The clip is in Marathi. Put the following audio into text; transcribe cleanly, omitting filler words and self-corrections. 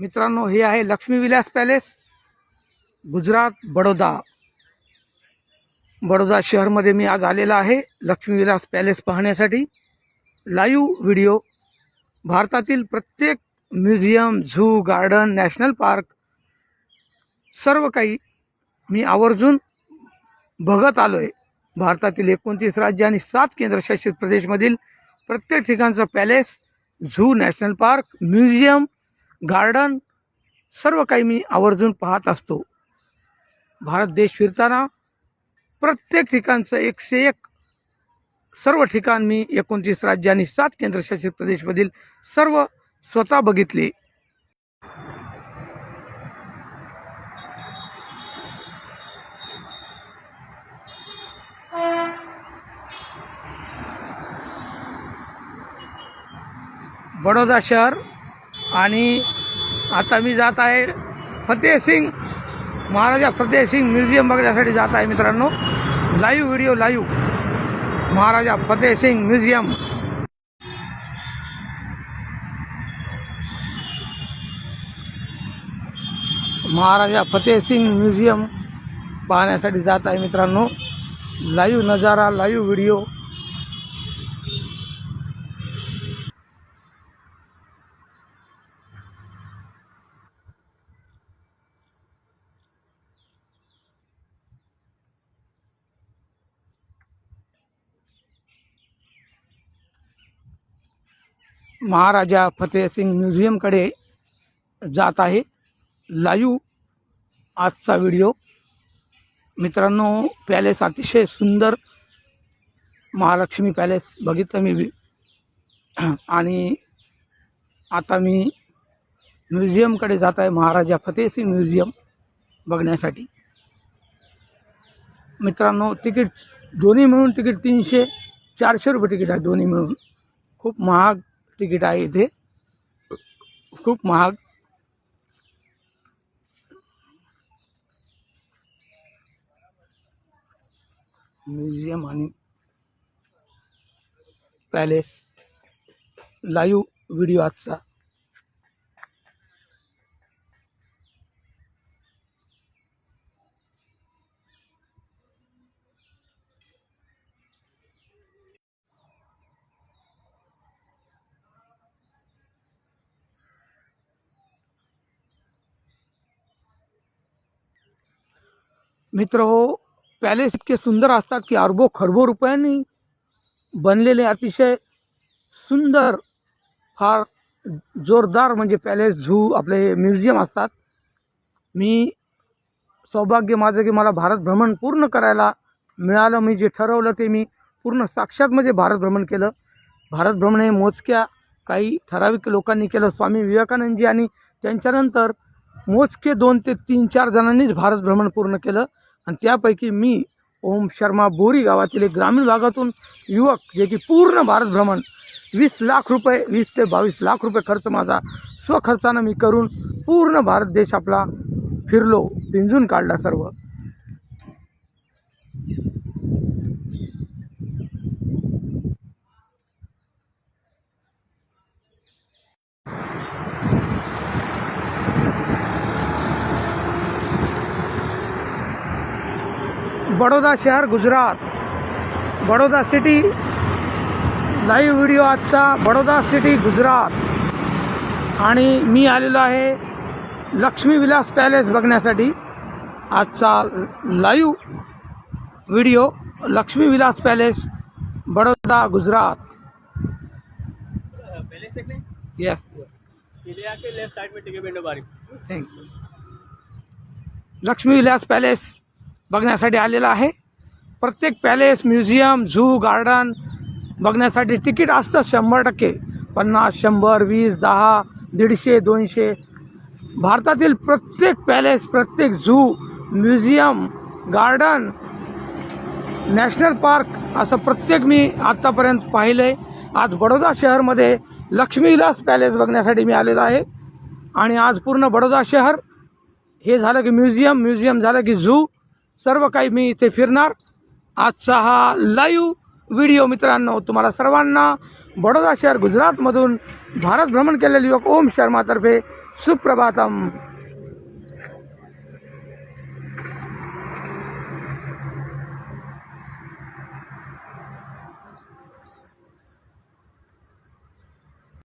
मित्रांनो, हे आहे लक्ष्मी विलास पॅलेस, गुजरात, बडोदा शहरमध्ये मी आज आलेला आहे लक्ष्मी विलास पॅलेस पाहण्यासाठी। लाईव्ह व्हिडिओ भारतातील प्रत्येक museum, zoo, garden, national park सर्व काही मी आवर्जून बघत आलोय। भारतातील 29 राज्य आणि 7 केंद्रशासित प्रदेशमधील प्रत्येक ठिकाणचं palace, zoo, national park, museum, garden सर्व काही मी आवर्जून पाहत असतो। भारत देश फिरताना प्रत्येक ठिकाणचं 101 सर्व ठिकाण मी 29 राज्य आणि 7 केंद्रशासित प्रदेशमधील सर्व स्वतः बघितले। बडोदा शहर आणि आता मी जात आहे फतेहसिंग, महाराजा फतेहसिंग म्युझियम बघण्यासाठी जात आहे मित्रांनो। लाईव्ह व्हिडिओ, लाईव्ह महाराजा फतेहसिंग म्युझियम। महाराजा फतेहसिंग म्युझियम पाहण्यासाठी जात आहे मित्रांनो। लाईव्ह नजारा, लाईव्ह व्हिडिओ। महाराजा फतेहसिंग म्युझियमकडे जात आहे। लाईव्ह आजचा व्हिडिओ मित्रांनो। पॅलेस अतिशय सुंदर, महालक्ष्मी पॅलेस बघितलं मी आणि आता मी म्युझियमकडे जात आहे, महाराजा फतेहसिंग म्युझियम बघण्यासाठी मित्रांनो। तिकीट दोन्ही मिळून तिकीट 300-400 रुपये तिकीट आहे, दोन्ही मिळून। खूप महाग तिकीट आहे इथे, खूप महाग। म्युझियम आणि पॅलेस लाईव्ह व्हिडिओ आजचा। मित्र हो, पॅलेस इतके सुंदर असतात की अरबो खरबो रुपयांनी बनलेले अतिशय सुंदर, फार जोरदार म्हणजे पॅलेस, झू, आपले म्युझियम असतात। मी सौभाग्य माझं की मला भारत भ्रमण पूर्ण करायला मिळालं। मी जे ठरवलं ते मी पूर्ण साक्षात म्हणजे भारत भ्रमण केलं। भारत भ्रमण हे मोजक्या काही ठराविक लोकांनी केलं, स्वामी विवेकानंदजी आणि त्यांच्यानंतर मोजके 2 ते 3-4 जणांनीच भारत भ्रमण पूर्ण केलं। आणि त्यापैकी मी ओम शर्मा बोरी गावातील एक ग्रामीण भागातून युवक, जे की पूर्ण भारत भ्रमण 20 लाख रुपये, 20 ते 22 लाख रुपये खर्च माझा स्वखर्चानं मी करून पूर्ण भारत देश आपला फिरलो, पिंजून काढला सर्व। बडोदा शहर, Gujarat, Baroda city. Live video आजचा बडोदा सिटी, गुजरात। आणि मी आलेलो आहे लक्ष्मी विलास पॅलेस बघण्यासाठी। आजचा live video Lakshmi Vilas palace, Baroda, Gujarat. Yes, किले के लेफ्ट साइड में टिके विंडो बारी। Thank you. Lakshmi Vilas palace बघण्यासाठी आलेला आहे। प्रत्येक पॅलेस, म्युझियम, झू, गार्डन बघण्यासाठी तिकीट असतं 100%, 50, 100, 20, 10, 150, 200। भारतातील प्रत्येक पॅलेस, प्रत्येक zoo, museum, garden, national park असं प्रत्येक मी आत्तापर्यंत पाहिलं आहे। आज बडोदा शहरमध्ये लक्ष्मी विलास पॅलेस बघण्यासाठी मी आलेलो आहे। आणि आज पूर्ण बडोदा शहर हे झालं की म्युझियम, म्युझियम झालं की झू, सर्व काही मी इथे फिरणार। आजचा हा लाईव्ह व्हिडिओ मित्रांनो तुम्हाला सर्वांना बडोदा शहर, गुजरातमधून भारत भ्रमण केलेले युवक ओम शर्मातर्फे सुप्रभातम.